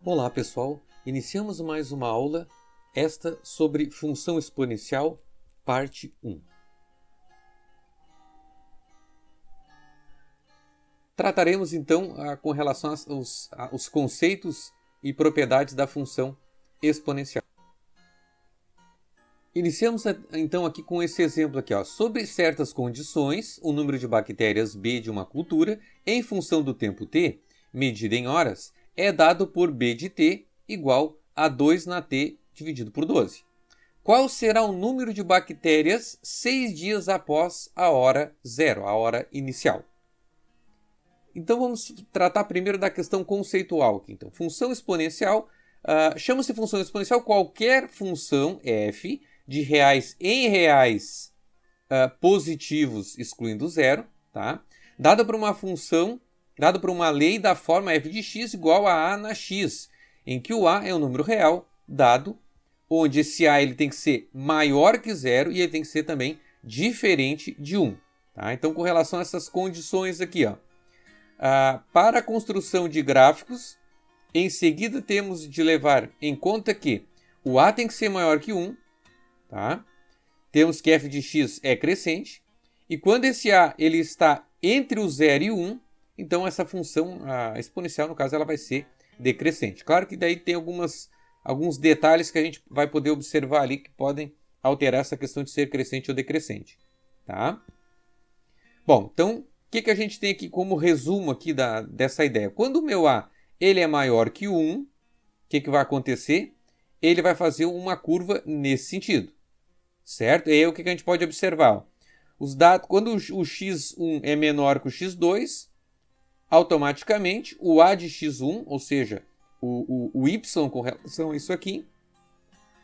Olá pessoal, iniciamos mais uma aula, esta sobre função exponencial, parte 1. Trataremos então com relação aos conceitos e propriedades da função exponencial. Iniciamos então aqui com esse exemplo aqui, ó. Sobre certas condições, o número de bactérias B de uma cultura, em função do tempo t, medido em horas, é dado por B de t igual a 2 na t dividido por 12. Qual será o número de bactérias 6 dias após a hora zero, a hora inicial? Então vamos tratar primeiro da questão conceitual aqui. Então, função exponencial, chama-se função exponencial qualquer função f de reais em reais positivos, excluindo zero, tá? Dada por uma função, dado por uma lei da forma f de x igual a na x, em que o a é um número real dado, onde esse a ele tem que ser maior que zero e ele tem que ser também diferente de 1. Tá? Então, com relação a essas condições aqui, ó, para a construção de gráficos, em seguida temos de levar em conta que o a tem que ser maior que 1, tá? Temos que f de x é crescente, e quando esse a ele está entre o 0 e 1, então essa função exponencial, no caso, ela vai ser decrescente. Claro que daí tem alguns detalhes que a gente vai poder observar ali que podem alterar essa questão de ser crescente ou decrescente. Tá? Bom, então, o que a gente tem aqui como resumo aqui dessa ideia? Quando o meu a ele é maior que 1, o que vai acontecer? Ele vai fazer uma curva nesse sentido. Certo? E aí o que a gente pode observar? Os dados, quando o x1 é menor que o x2, automaticamente o a de x1, ou seja, o y com relação a isso aqui,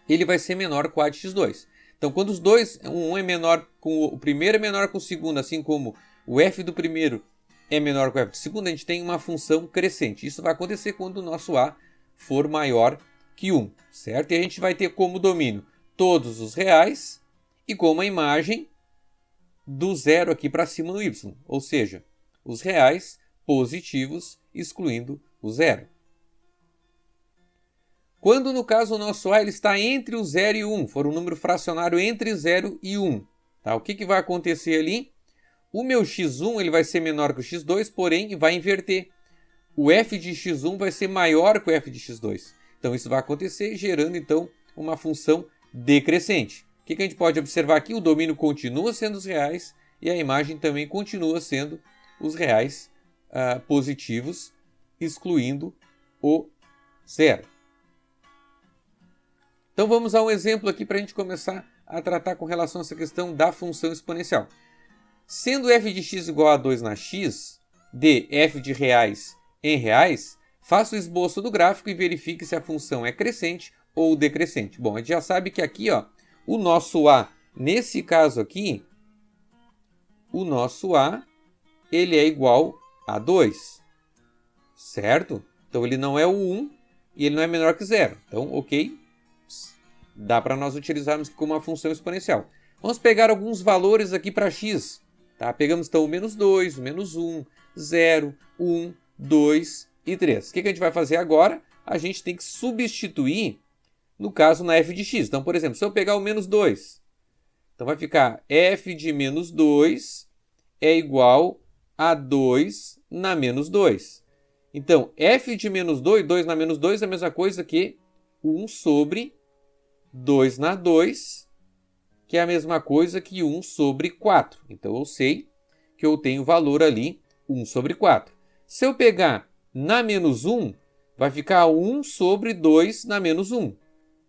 ele vai ser menor que o a de x2. Então, quando os dois, um é menor com o primeiro é menor que o segundo, assim como o f do primeiro é menor que o f do segundo, a gente tem uma função crescente. Isso vai acontecer quando o nosso a for maior que 1, certo? E a gente vai ter como domínio todos os reais e como a imagem do zero aqui para cima no y, ou seja, os reais positivos, excluindo o zero. Quando, no caso, o nosso a ele está entre o 0 e 1, for um número fracionário entre 0 e 1, tá? O que vai acontecer ali? O meu x1 ele vai ser menor que o x2, porém vai inverter. O f de x1 vai ser maior que o f de x2. Então, isso vai acontecer, gerando, então, uma função decrescente. O que a gente pode observar aqui? O domínio continua sendo os reais e a imagem também continua sendo os reais positivos, excluindo o zero. Então vamos a um exemplo aqui para a gente começar a tratar com relação a essa questão da função exponencial. Sendo f de x igual a 2 na x, de f de reais em reais, faça o esboço do gráfico e verifique se a função é crescente ou decrescente. Bom, a gente já sabe que aqui, ó, o nosso a, nesse caso aqui, o nosso a, ele é igual a 2, certo? Então, ele não é o 1 e ele não é menor que 0. Então, ok, dá para nós utilizarmos como uma função exponencial. Vamos pegar alguns valores aqui para x. Tá? Pegamos, então, o menos 2, o menos 1, 0, 1, 2 e 3. O que a gente vai fazer agora? A gente tem que substituir, no caso, na f de x. Então, por exemplo, se eu pegar o menos 2, então vai ficar f de menos 2 é igual a 2 na menos 2. Então, f de menos 2, 2 na menos 2 é a mesma coisa que 1 sobre 2 na 2, que é a mesma coisa que 1 sobre 4. Então, eu sei que eu tenho valor ali 1 sobre 4. Se eu pegar na menos 1, vai ficar 1 sobre 2 na menos 1.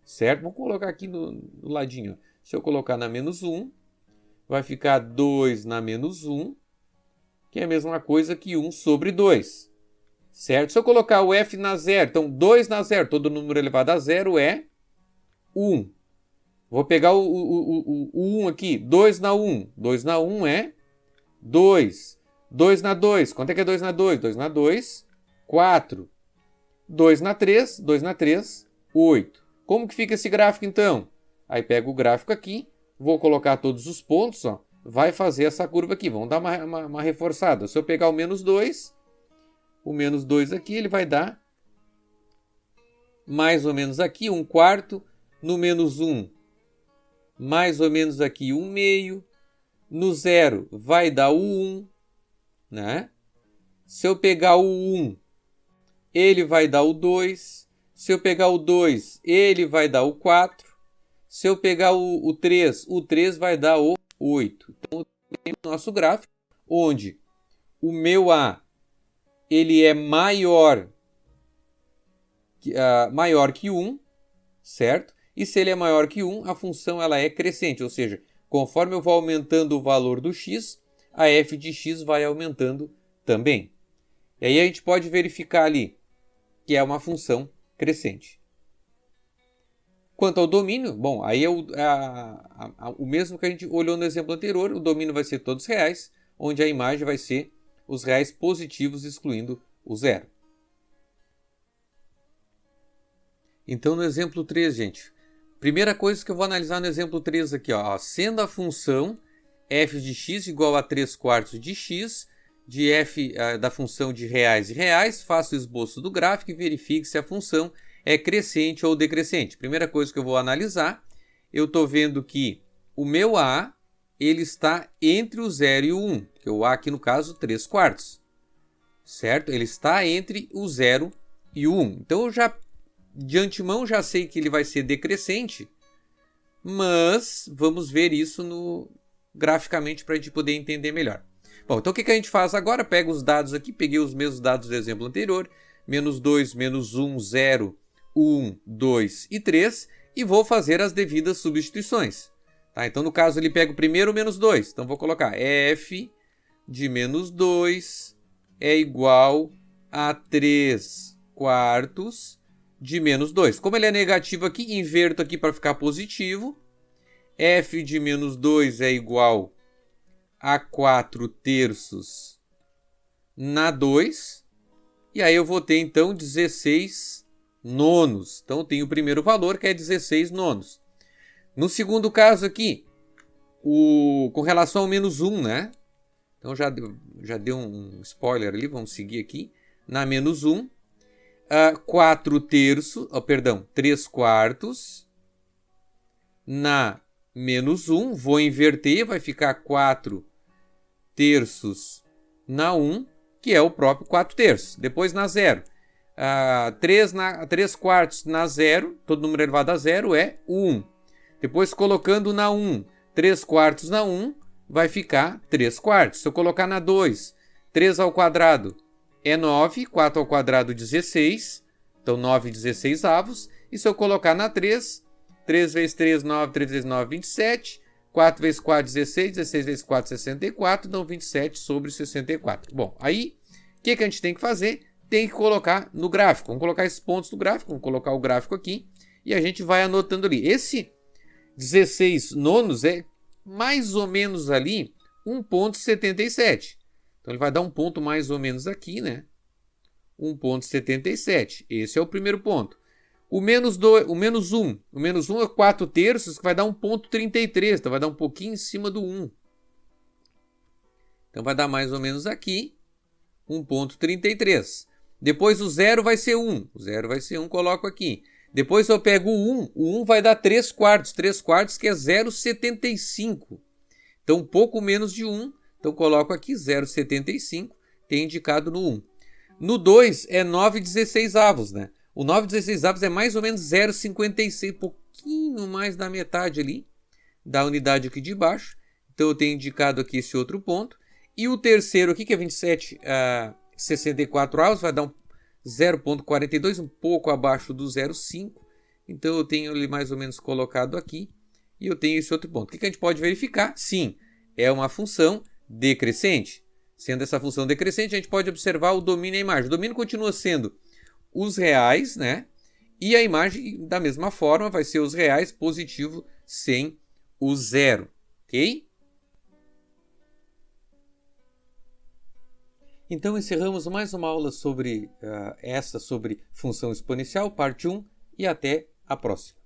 Certo? Vou colocar aqui no ladinho. Se eu colocar na menos 1, vai ficar 2 na menos 1, que é a mesma coisa que 1 sobre 2. Certo? Se eu colocar o f na zero, então 2 na zero, todo número elevado a zero é 1. Vou pegar o 1 aqui, 2 na 1. 2 na 1 é 2. 2 na 2, quanto é que é 2 na 2? 2 na 2, 4. 2 na 3, 2 na 3, 8. Como que fica esse gráfico então? Aí pego o gráfico aqui, vou colocar todos os pontos, ó. vai fazer essa curva aqui. Vamos dar uma reforçada. Se eu pegar o menos 2 aqui, ele vai dar mais ou menos aqui 1/4. No menos 1, mais ou menos aqui 1/2. No 0 vai dar o 1, né? Se eu pegar o 1, ele vai dar o 2. Se eu pegar o 2, ele vai dar o 4. Se eu pegar o 3 vai dar o 8. Então, temos o nosso gráfico, onde o meu A ele é maior que 1, certo? E se ele é maior que 1, a função ela é crescente, ou seja, conforme eu vou aumentando o valor do x, a f de x vai aumentando também. E aí a gente pode verificar ali que é uma função crescente. Quanto ao domínio, bom, aí é o mesmo que a gente olhou no exemplo anterior, o domínio vai ser todos reais, onde a imagem vai ser os reais positivos, excluindo o 0. Então, no exemplo 3, gente, primeira coisa que eu vou analisar no exemplo 3 aqui, ó, sendo a função f de x igual a 3/4 de x, de f da função de reais e reais, faço o esboço do gráfico e verifique se a função é crescente ou decrescente. Primeira coisa que eu vou analisar, eu estou vendo que o meu A ele está entre o 0 e o 1, que o A aqui no caso 3/4, certo? Ele está entre o 0 e o 1. Então eu já de antemão já sei que ele vai ser decrescente, mas vamos ver isso graficamente para a gente poder entender melhor. Bom, então o que a gente faz agora? Pega os dados aqui, peguei os mesmos dados do exemplo anterior, menos 2, menos 1, 0, 1, 2 e 3, e vou fazer as devidas substituições. Tá? Então, no caso, ele pega o primeiro menos 2. Então, vou colocar f de menos 2 é igual a 3/4 de menos 2. Como ele é negativo aqui, inverto aqui para ficar positivo. F de menos 2 é igual a 4/3 na 2. E aí eu vou ter, então, 16 nonos. Então, eu tenho o primeiro valor, que é 16 nonos. No segundo caso aqui, com relação ao menos 1, né? Então, já deu um spoiler ali, vamos seguir aqui. Na menos 1, 3/4 na menos 1, vou inverter, vai ficar 4/3 na 1, que é o próprio 4/3. Depois na 0, 3/4 na 0, todo número elevado a 0 é 1. Depois colocando na 1, 3/4 na 1, vai ficar 3/4. Se eu colocar na 2, 3 ao quadrado é 9, 4 ao quadrado 16, então 9/16. E se eu colocar na 3, 3 vezes 3, 9, 3 vezes 9, 27, 4 vezes 4, 16, 16 vezes 4, 64, então 27 sobre 64. Bom, aí, o que a gente tem que fazer? Tem que colocar no gráfico. Vamos colocar esses pontos no gráfico, vamos colocar o gráfico aqui, e a gente vai anotando ali. Esse 16 nonos é mais ou menos ali 1,77. Então, ele vai dar um ponto mais ou menos aqui, né? 1,77. Esse é o primeiro ponto. O menos 1 é 4/3, que vai dar 1,33. Então, vai dar um pouquinho em cima do 1. Então, vai dar mais ou menos aqui 1,33. Depois, o 0 vai ser 1. O 0 vai ser 1, coloco aqui. Depois, eu pego o 1. O 1 vai dar 3/4. 3/4, que é 0,75. Então, um pouco menos de 1. Então, coloco aqui 0,75. Tem indicado no 1. No 2 é 9/16, né? O 9/16 é mais ou menos 0,56, pouquinho mais da metade ali da unidade aqui de baixo. Então, eu tenho indicado aqui esse outro ponto. E o terceiro aqui, que é 27/64, vai dar um 0,42, um pouco abaixo do 0,5. Então, eu tenho ele mais ou menos colocado aqui. E eu tenho esse outro ponto. O que a gente pode verificar? Sim, é uma função decrescente. Sendo essa função decrescente, a gente pode observar o domínio e a imagem. O domínio continua sendo os reais, né? E a imagem, da mesma forma, vai ser os reais positivo sem o 0. Ok? Então, encerramos mais uma aula sobre função exponencial, parte 1, e até a próxima.